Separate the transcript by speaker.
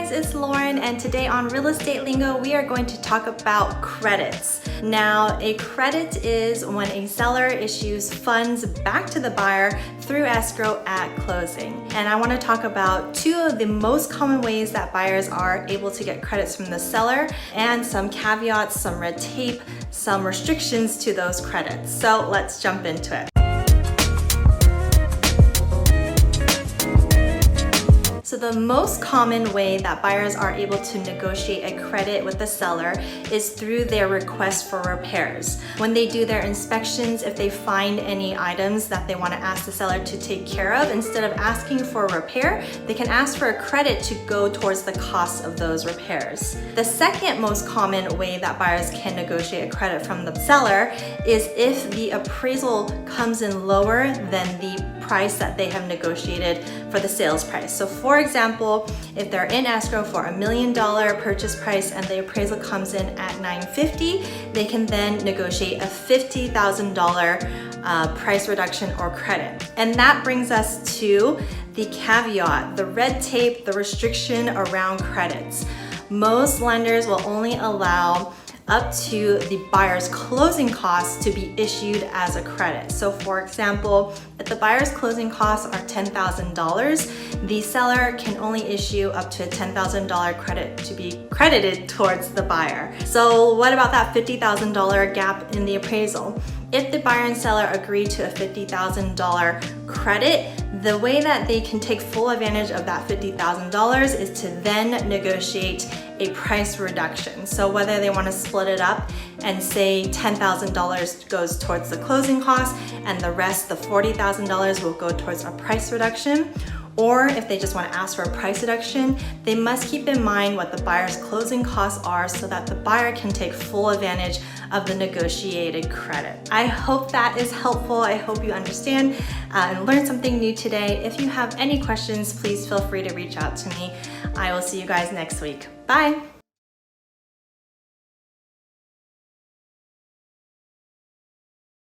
Speaker 1: guys, it's Lauren, and today on Real Estate Lingo we are going to talk about credits. Now, a credit is when a seller issues funds back to the buyer through escrow at closing. And I want to talk about two of the most common ways that buyers are able to get credits from the seller and some caveats, some red tape, some restrictions to those credits. So let's jump into it. So the most common way that buyers are able to negotiate a credit with the seller is through their request for repairs. When they do their inspections, if they find any items that they want to ask the seller to take care of, instead of asking for a repair, they can ask for a credit to go towards the cost of those repairs. The second most common way that buyers can negotiate a credit from the seller is if the appraisal comes in lower than the price that they have negotiated for the sales price. So for example, if they're in escrow for $1 million purchase price and the appraisal comes in at $950,000, they can then negotiate a $50,000 price reduction or credit. And that brings us to the caveat, the red tape, the restriction around credits. Most lenders will only allow up to the buyer's closing costs to be issued as a credit. So for example, if the buyer's closing costs are $10,000, the seller can only issue up to a $10,000 credit to be credited towards the buyer. So what about that $50,000 gap in the appraisal? If the buyer and seller agree to a $50,000 credit, the way that they can take full advantage of that $50,000 is to then negotiate a price reduction. So whether they want to split it up and say $10,000 goes towards the closing cost and the rest, the $40,000, will go towards a price reduction, or if they just want to ask for a price reduction, they must keep in mind what the buyer's closing costs are so that the buyer can take full advantage of the negotiated credit. I hope that is helpful. I hope you understand and learned something new today. If you have any questions, please feel free to reach out to me. I will see you guys next week. Bye.